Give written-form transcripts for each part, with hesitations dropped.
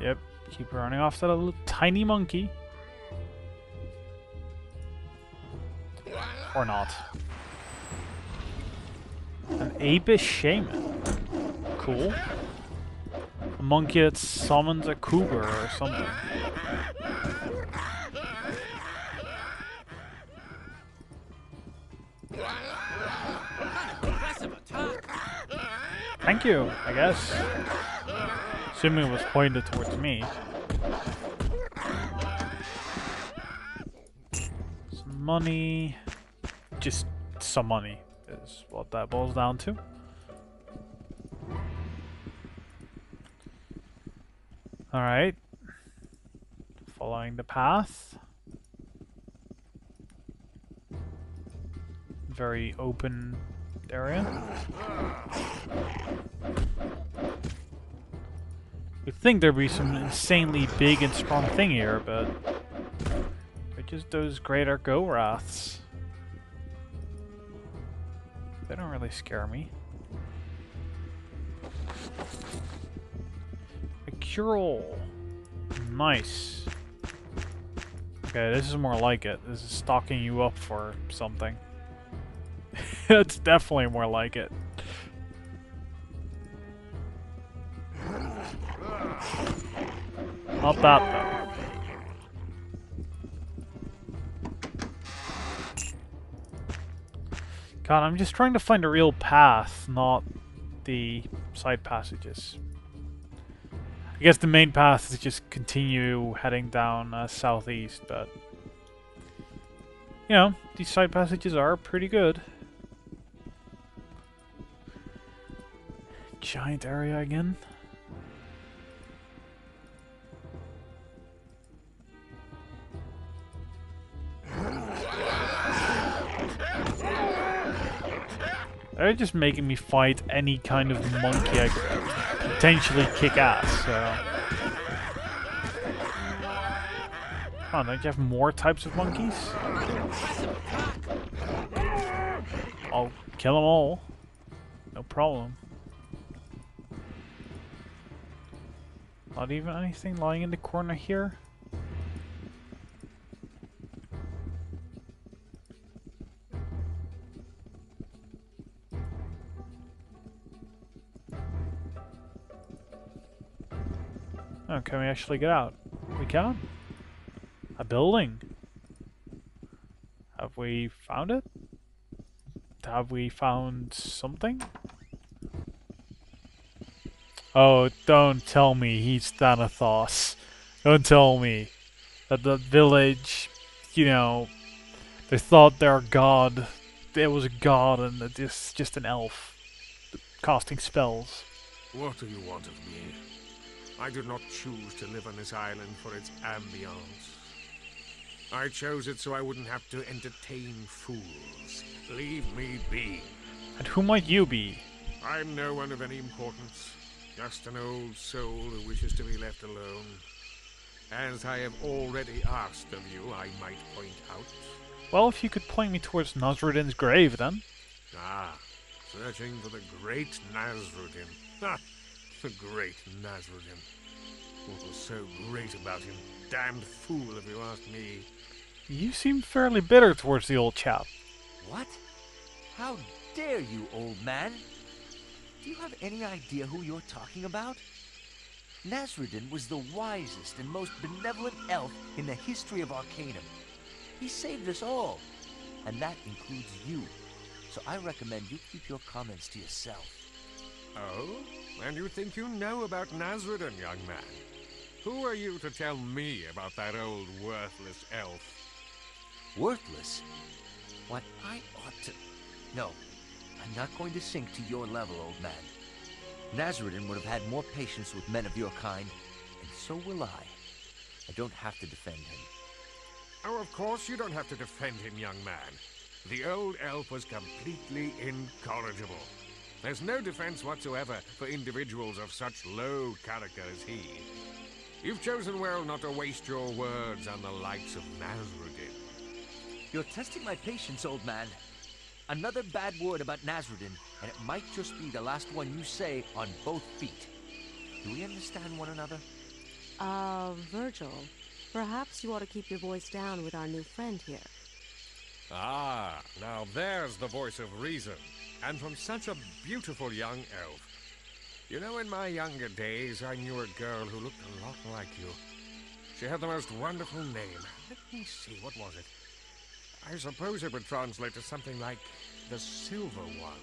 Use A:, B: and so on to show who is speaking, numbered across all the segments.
A: Yep, keep running off that little tiny monkey. Or not. An apish shaman. Cool. A monkey that summons a cougar or something. Thank you, I guess. Assuming it was pointed towards me. Some money. Just some money is what that boils down to. Alright. Following the path. Very open area. You'd think there'd be some insanely big and strong thing here, but they're just those great Argo-Wraths. They don't really scare me. A cure-all. Nice. Okay, this is more like it. This is stocking you up for something. It's definitely more like it. Not that, though. God, I'm just trying to find a real path, not the side passages. I guess the main path is just continue heading down southeast, but... You know, these side passages are pretty good. Giant area again. They're just making me fight any kind of monkey I could potentially kick ass, so... Oh, don't you have more types of monkeys? I'll kill them all. No problem. Not even anything lying in the corner here? Oh, can we actually get out? We can. A building. Have we found it? Have we found something? Oh, don't tell me he's Thanatos. Don't tell me that the village, you know, they thought their god, it was a god and it's just an elf casting spells.
B: What do you want of me? I did not choose to live on this island for its ambience. I chose it so I wouldn't have to entertain fools. Leave me be.
A: And who might you be?
B: I'm no one of any importance. Just an old soul who wishes to be left alone. As I have already asked of you, I might point out.
A: Well, if you could point me towards Nasruddin's grave, then.
B: Ah, searching for the great Nasruddin. Ha! The great Nasruddin. What was so great about him? Damned fool, if you ask me.
A: You seem fairly bitter towards the old chap.
C: What? How dare you, old man? Do you have any idea who you're talking about? Nasruddin was the wisest and most benevolent elf in the history of Arcanum. He saved us all, and that includes you. So I recommend you keep your comments to yourself.
B: Oh? And you think you know about Nasruddin, young man? Who are you to tell me about that old worthless elf?
C: Worthless? What I ought to... No, I'm not going to sink to your level, old man. Nasruddin would have had more patience with men of your kind, and so will I. I don't have to defend him.
B: Oh, of course you don't have to defend him, young man. The old elf was completely incorrigible. There's no defense whatsoever for individuals of such low character as he. You've chosen well not to waste your words on the likes of Nasruddin.
C: You're testing my patience, old man. Another bad word about Nasruddin, and it might just be the last one you say on both feet. Do we understand one another?
D: Virgil, perhaps you ought to keep your voice down with our new friend here.
B: Ah, now there's the voice of reason. And from such a beautiful young elf. You know, in my younger days, I knew a girl who looked a lot like you. She had the most wonderful name. Let me see, what was it? I suppose it would translate to something like the Silver One.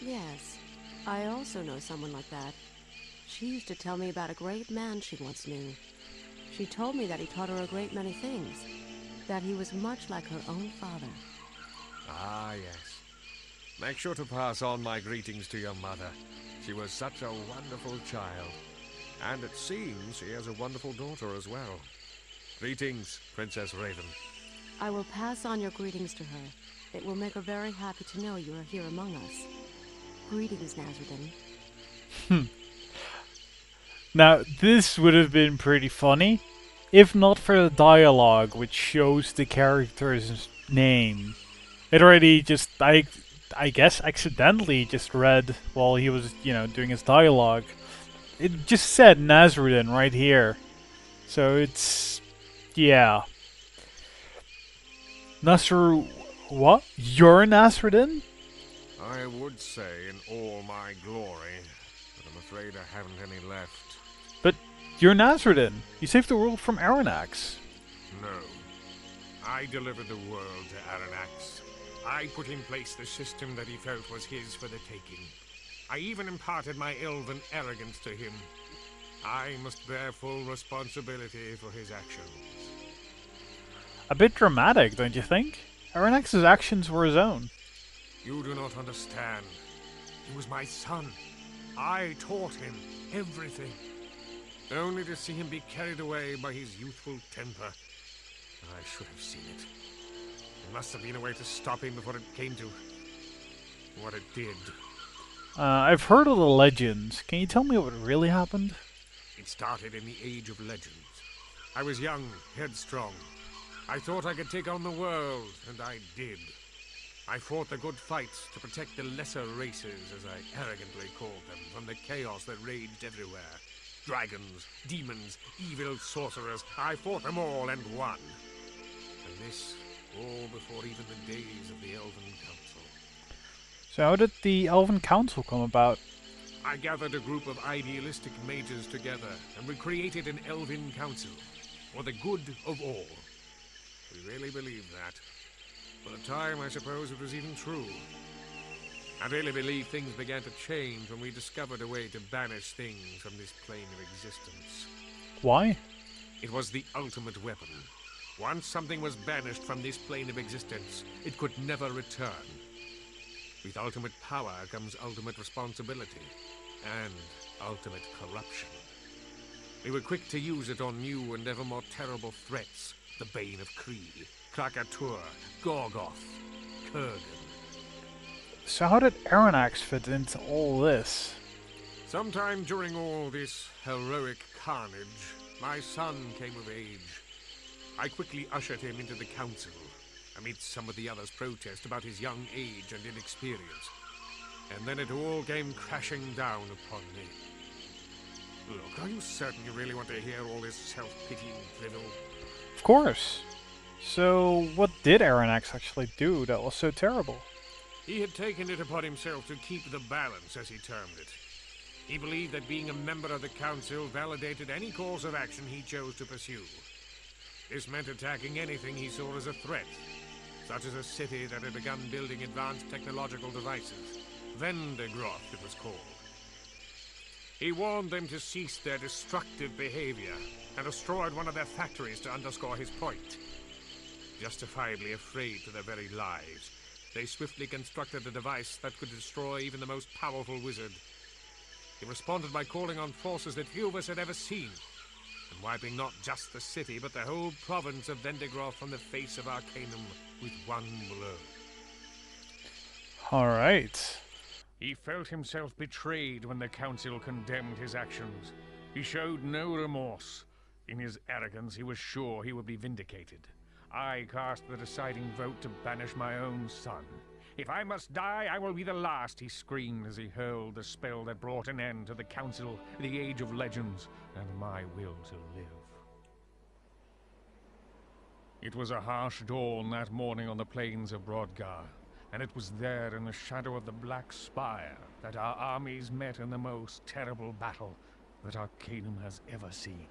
D: Yes, I also know someone like that. She used to tell me about a great man she once knew. She told me that he taught her a great many things, that he was much like her own father.
B: Ah, yes. Make sure to pass on my greetings to your mother. She was such a wonderful child. And it seems she has a wonderful daughter as well. Greetings, Princess Raven.
D: I will pass on your greetings to her. It will make her very happy to know you are here among us. Greetings, Nasruddin.
A: Now, this would have been pretty funny, if not for the dialogue, which shows the character's name. It already just, I guess, accidentally just read while he was, doing his dialogue. It just said Nasruddin right here. So it's, yeah. Nasru, what? You're Nasruddin?
B: I would say in all my glory, but I'm afraid I haven't any left.
A: But you're Nasruddin. You saved the world from Aranax.
B: No. I delivered the world to Aranax. I put in place the system that he felt was his for the taking. I even imparted my elven arrogance to him. I must bear full responsibility for his actions.
A: A bit dramatic, don't you think? Aranax's actions were his own.
B: You do not understand. He was my son. I taught him everything. Only to see him be carried away by his youthful temper. I should have seen it. There must have been a way to stop him before it came to what it did.
A: I've heard of the legends. Can you tell me what really happened?
B: It started in the Age of Legends. I was young, headstrong. I thought I could take on the world, and I did. I fought the good fights to protect the lesser races, as I arrogantly called them, from the chaos that raged everywhere. Dragons, demons, evil sorcerers, I fought them all and won. And this, all before even the days of the Elven Council.
A: So how did the Elven Council come about?
B: I gathered a group of idealistic mages together, and we created an Elven Council, for the good of all. We really believed that. For a time, I suppose it was even true. I really believe things began to change when we discovered a way to banish things from this plane of existence.
A: Why?
B: It was the ultimate weapon. Once something was banished from this plane of existence, it could never return. With ultimate power comes ultimate responsibility, and ultimate corruption. We were quick to use it on new and ever more terrible threats. The Bane of Kree, Krakatur, Gorgoth, Kurgan.
A: So how did Aranax fit into all this?
B: Sometime during all this heroic carnage, my son came of age. I quickly ushered him into the council, amidst some of the others' protest about his young age and inexperience. And then it all came crashing down upon me. Look, are you certain you really want to hear all this self-pitying drivel?
A: Of course. So what did Aranax actually do that was so terrible?
B: He had taken it upon himself to keep the balance, as he termed it. He believed that being a member of the Council validated any course of action he chose to pursue. This meant attacking anything he saw as a threat, such as a city that had begun building advanced technological devices. Vendegroth, it was called. He warned them to cease their destructive behavior and destroyed one of their factories to underscore his point. Justifiably afraid for their very lives, they swiftly constructed a device that could destroy even the most powerful wizard. He responded by calling on forces that few of us had ever seen, and wiping not just the city, but the whole province of Vendegroth from the face of Arcanum with one blow.
A: Alright.
B: He felt himself betrayed when the Council condemned his actions. He showed no remorse. In his arrogance, he was sure he would be vindicated. I cast the deciding vote to banish my own son. If I must die, I will be the last, he screamed as he hurled the spell that brought an end to the Council, the Age of Legends, and my will to live. It was a harsh dawn that morning on the plains of Brodgar, and it was there in the shadow of the Black Spire that our armies met in the most terrible battle that Arcanum has ever seen.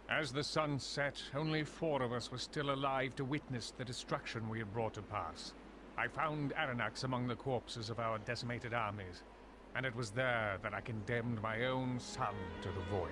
B: As the sun set, only 4 of us were still alive to witness the destruction we had brought to pass. I found Aranax among the corpses of our decimated armies, and it was there that I condemned my own son to the void.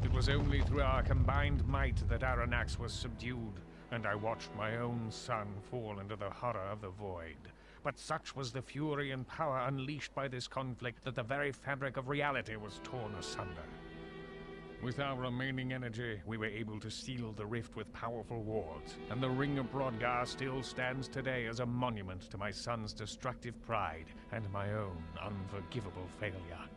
B: It was only through our combined might that Aranax was subdued, and I watched my own son fall into the horror of the void. But such was the fury and power unleashed by this conflict that the very fabric of reality was torn asunder. With our remaining energy, we were able to seal the rift with powerful wards, and the Ring of Brodgar still stands today as a monument to my son's destructive pride and my own unforgivable failure.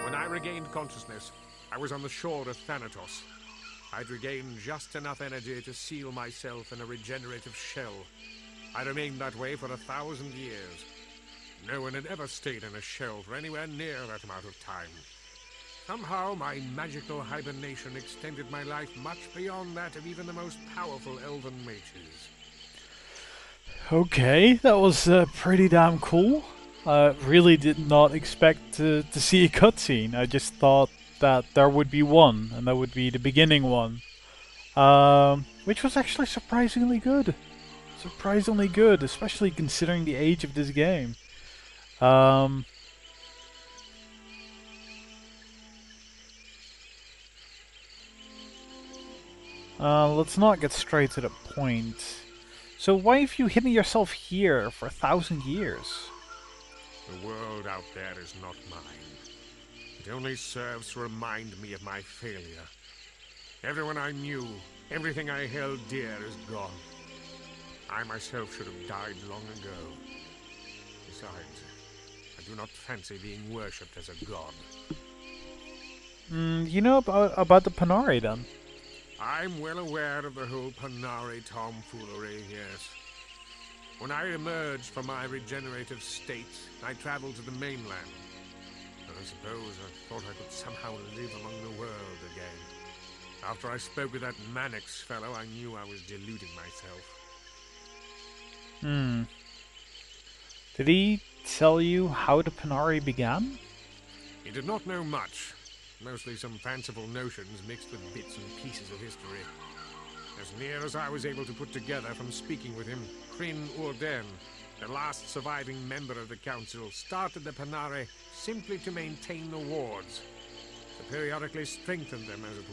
B: When I regained consciousness, I was on the shore of Thanatos. I'd regained just enough energy to seal myself in a regenerative shell. I remained that way for 1,000 years. No one had ever stayed in a shell for anywhere near that amount of time. Somehow, my magical hibernation extended my life much beyond that of even the most powerful elven mages.
A: Okay, that was pretty damn cool. I really did not expect to see a cutscene. I just thought that there would be one, and that would be the beginning one. Which was actually surprisingly good. Surprisingly good, especially considering the age of this game. Let's not get straight to the point. So why have you hidden yourself here for 1,000 years?
B: The world out there is not mine. It only serves to remind me of my failure. Everyone I knew, everything I held dear is gone. I myself should have died long ago. Besides, I do not fancy being worshipped as a god.
A: You know about the Panari then?
B: I'm well aware of the whole Panari tomfoolery, yes. When I emerged from my regenerative state, I traveled to the mainland. I suppose I thought I could somehow live among the world again. After I spoke with that Mannix fellow, I knew I was deluding myself.
A: Did he tell you how the Panari began?
B: He did not know much. Mostly some fanciful notions mixed with bits and pieces of history. As near as I was able to put together from speaking with him, Kryn Urden, the last surviving member of the Council, started the Panari simply to maintain the wards, to periodically strengthen them, as it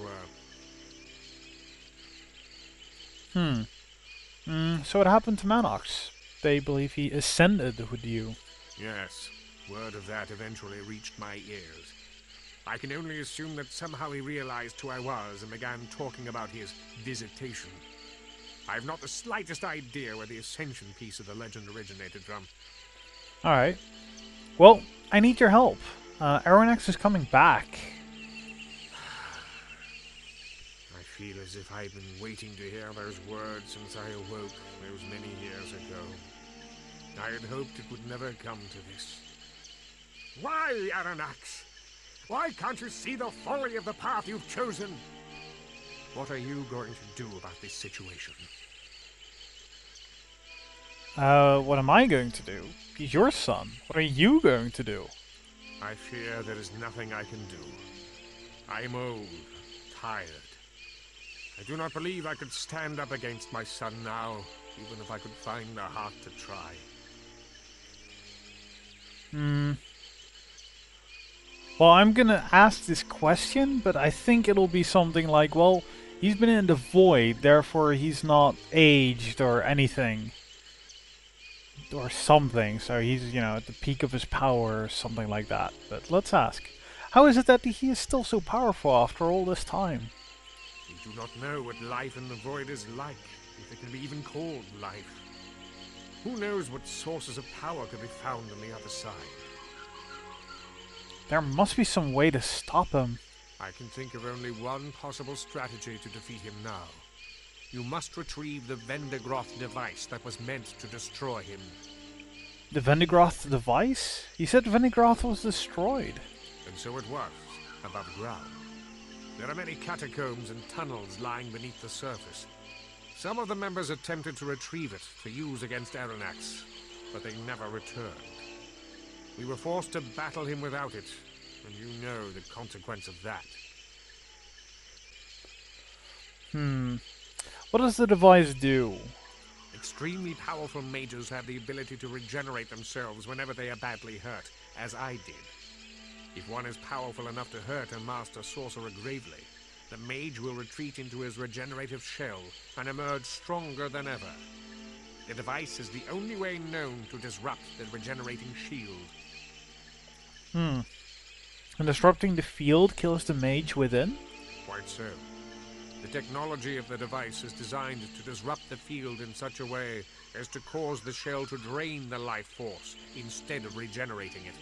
B: were.
A: So what happened to Manox? They believe he ascended with you.
B: Yes, word of that eventually reached my ears. I can only assume that somehow he realized who I was and began talking about his visitation. I've not the slightest idea where the Ascension piece of the legend originated from.
A: Alright. Well, I need your help. Aranax is coming back.
B: I feel as if I've been waiting to hear those words since I awoke those many years ago. I had hoped it would never come to this. Why, Aranax? Why can't you see the folly of the path you've chosen? What are you going to do about this situation?
A: What am I going to do? He's your son. What are you going to do?
B: I fear there is nothing I can do. I am old, tired. I do not believe I could stand up against my son now, even if I could find the heart to try.
A: Well, I'm gonna ask this question, but I think it'll be something like, well, he's been in the void, therefore he's not aged or anything. Or something, so he's, at the peak of his power or something like that. But let's ask. How is it that he is still so powerful after all this time?
B: We do not know what life in the void is like, if it can be even called life. Who knows what sources of power could be found on the other side?
A: There must be some way to stop him.
B: I can think of only one possible strategy to defeat him now. You must retrieve the Vendigroth device that was meant to destroy him.
A: The Vendigroth device? He said Vendigroth was destroyed.
B: And so it was, above ground. There are many catacombs and tunnels lying beneath the surface. Some of the members attempted to retrieve it to use against Aranax, but they never returned. We were forced to battle him without it, and you know the consequence of that.
A: What does the device do?
B: Extremely powerful mages have the ability to regenerate themselves whenever they are badly hurt, as I did. If one is powerful enough to hurt a master sorcerer gravely, the mage will retreat into his regenerative shell and emerge stronger than ever. The device is the only way known to disrupt the regenerating shield.
A: And disrupting the field kills the mage within?
B: Quite so. The technology of the device is designed to disrupt the field in such a way as to cause the shell to drain the life force instead of regenerating it.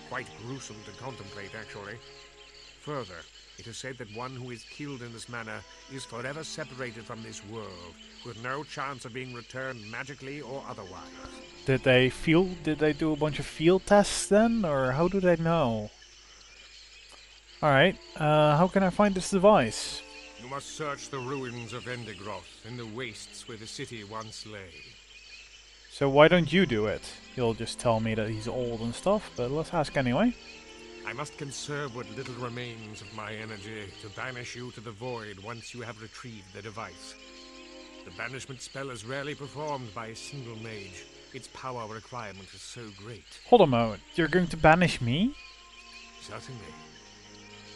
B: Quite gruesome to contemplate, actually. Further, it is said that one who is killed in this manner is forever separated from this world, with no chance of being returned magically or otherwise.
A: Did they do a bunch of field tests then, or how do they know? Alright, how can I find this device?
B: You must search the ruins of Vendigroth in the wastes where the city once lay.
A: So why don't you do it? You'll just tell me that he's old and stuff, but let's ask anyway.
B: I must conserve what little remains of my energy to banish you to the void once you have retrieved the device. The banishment spell is rarely performed by a single mage. Its power requirement is so great.
A: Hold a moment, you're going to banish me?
B: Certainly.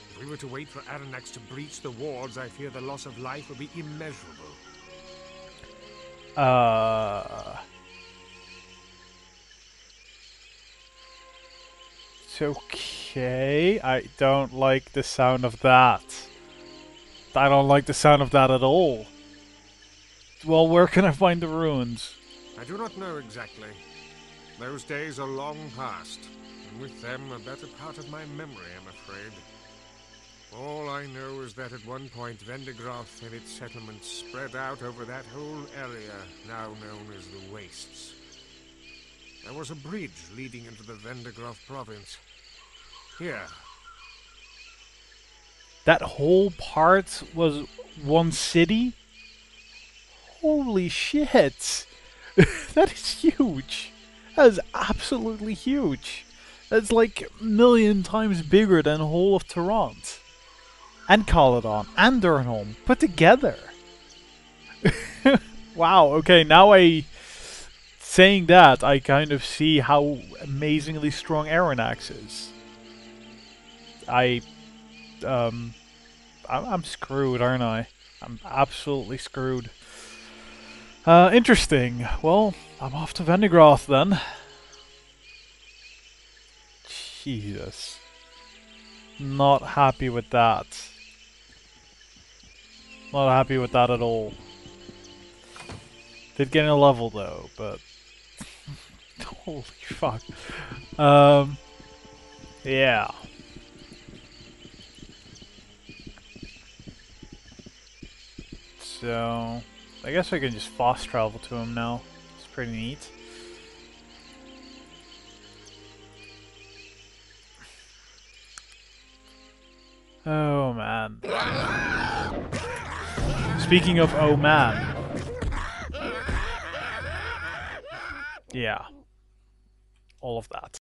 B: If we were to wait for Aranax to breach the wards, I fear the loss of life would be immeasurable.
A: It's okay. I don't like the sound of that. I don't like the sound of that at all. Well, where can I find the ruins?
B: I do not know exactly. Those days are long past, and with them a better part of my memory, I'm afraid. All I know is that at one point Vendigroth and its settlements spread out over that whole area now known as the Wastes. There was a bridge leading into the Vendigroth province. Here.
A: That whole part was one city? Holy shit! That is huge! That is absolutely huge! That's like a million times bigger than the whole of Toronto. And Caledon, and Durnholm, put together! Wow, okay, now saying that, I kind of see how amazingly strong Aranax is. I'm screwed, aren't I? I'm absolutely screwed. Interesting. Well, I'm off to Vendigroth then. Jesus. Not happy with that. Not happy with that at all. Did get a level though, but holy fuck. Yeah. So I guess I can just fast travel to him now. It's pretty neat. Oh man. Speaking of oh man. yeah, all of that.